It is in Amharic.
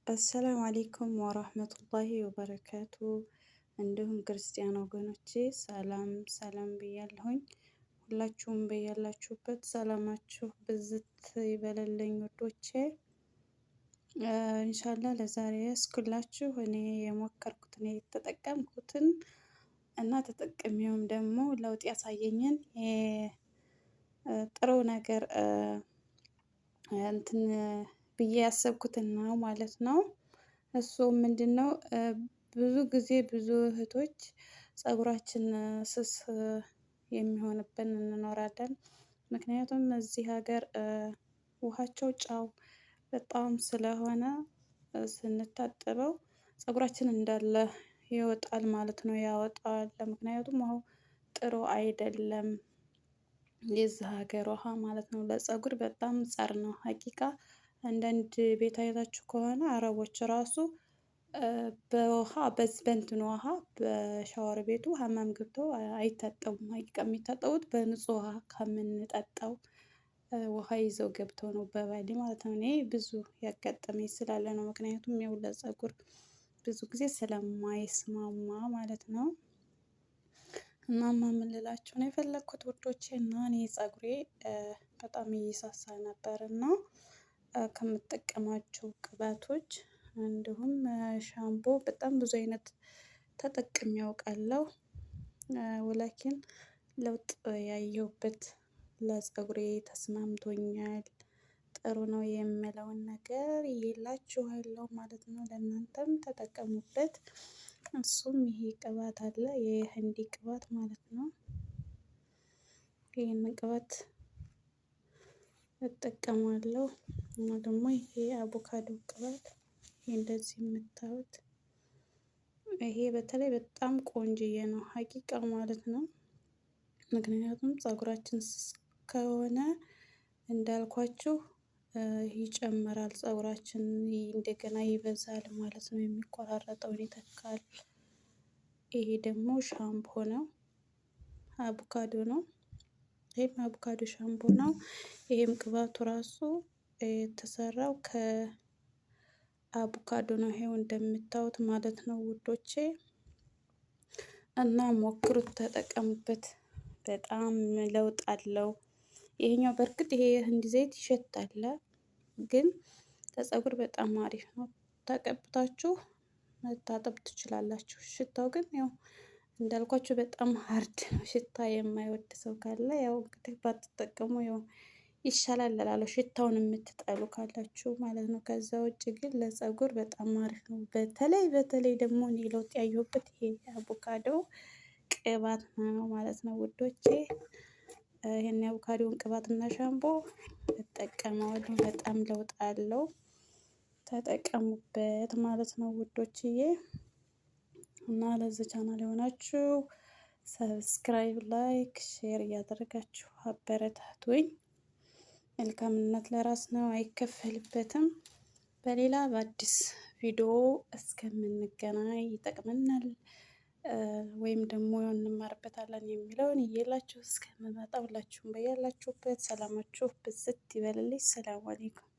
አሰላሙ አሌይኩም ወራህመቱላሂ ወበረካቱ። እንዲሁም ክርስቲያን ወገኖቼ ሰላም ሰላም ብያለሁኝ። ሁላችሁም በያላችሁበት ሰላማችሁ ብዝት ይበለልኝ ውዶቼ። ኢንሻአላህ ለዛሬ ያስኩላችሁ እኔ የሞከርኩትን የተጠቀምኩትን እና ተጠቅሜውም ደግሞ ለውጥ ያሳየኝን ጥሩ ነገር እንትን ብዬ ያሰብኩትን ነው ማለት ነው። እሱ ምንድነው? ብዙ ጊዜ ብዙ እህቶች ፀጉራችን ስስ የሚሆንብን እንኖራለን። ምክንያቱም እዚህ ሀገር ውሃቸው ጨው በጣም ስለሆነ ስንታጠበው ፀጉራችን እንዳለ ይወጣል ማለት ነው። ያወጣዋል ምክንያቱም ውሃው ጥሩ አይደለም። የዚህ ሀገር ውሃ ማለት ነው ለፀጉር በጣም ፀር ነው። ሀቂቃ አንዳንድ ቤት አይታችሁ ከሆነ አረቦች ራሱ በውሃ በእንትን ውሃ በሻወር ቤቱ ሀማም ገብተው አይታጠቡም። ሀቂቃ የሚታጠቡት በንጹህ ውሃ ከምንጠጣው ውሃ ይዘው ገብተው ነው በባሊ ማለት ነው። እኔ ብዙ ያጋጠመኝ ስላለ ነው ምክንያቱም ያው ለፀጉር ብዙ ጊዜ ስለማይስማማ ማለት ነው። እናማ ምን ልላችሁ ነው የፈለኩት ውዶቼ እና እኔ ፀጉሬ በጣም እየሳሳ ነበር እና ከምጠቀማቸው ቅባቶች እንዲሁም ሻምፖ በጣም ብዙ አይነት ተጠቅሜ አውቃለሁ። ወላኪን ለውጥ ያየሁበት ለፀጉሬ ተስማምቶኛል ጥሩ ነው የምለውን ነገር ይዤላችኋለሁ ማለት ነው። ለእናንተም ተጠቀሙበት። እሱም ይሄ ቅባት አለ የህንዲ ቅባት ማለት ነው። ይሄንን ቅባት እጠቀማለሁ እና ደግሞ ይሄ አቮካዶ ቅባት ይሄ እንደዚህ የምታዩት ይሄ በተለይ በጣም ቆንጅዬ ነው ሀቂቃ ማለት ነው። ምክንያቱም ፀጉራችን ስስ ከሆነ እንዳልኳችሁ ይጨምራል ፀጉራችን እንደገና ይበዛል ማለት ነው የሚቆራረጠውን ይተካል። ይሄ ደግሞ ሻምፖ ነው። አቮካዶ ነው። ይሄም አቮካዶ ሻምፖ ነው። ይሄም ቅባቱ ራሱ የተሰራው ከአቮካዶ ነው ይሄው እንደምታዩት ማለት ነው ውዶቼ። እና ሞክሩት ተጠቀሙበት በጣም ለውጥ አለው። ይሄኛው በርግጥ ይሄ የህንድ ዘይት ይሸታል ግን ለፀጉር በጣም አሪፍ ነው። ተቀብታችሁ መታጠብ ትችላላችሁ። ሽታው ግን ያው እንዳልኳችሁ በጣም ሀርድ ነው። ሽታ የማይወድ ሰው ካለ ያው እንግዲህ ባትጠቀሙ ያው ይሻላል እላለሁ። ሽታውን የምትጠሉ ካላችሁ ማለት ነው። ከዛ ውጪ ግን ለፀጉር በጣም አሪፍ ነው። በተለይ ደግሞ እኔ ለውጥ ያየሁበት ይሄ አቮካዶ ቅባት ነው ማለት ነው ውዶቼ። ይሄን የአቮካዶን ቅባትና ሻምፖ እጠቀመዋለሁ በጣም ለውጥ አለው። ተጠቀሙበት ማለት ነው ውዶችዬ። እና ለዚህ ቻናል የሆናችሁ ሰብስክራይብ ላይክ ሼር እያደረጋችሁ አበረታቱኝ። መልካምነት ለራስ ነው አይከፈልበትም። በሌላ በአዲስ ቪዲዮ እስከምንገናኝ ይጠቅመናል ወይም ደግሞ እንማርበታለን የሚለውን ይዤላችሁ እስከምመጣ ሁላችሁም በያላችሁበት ሰላማችሁ ብዝት ይበልልኝ። ሰላም አለይኩም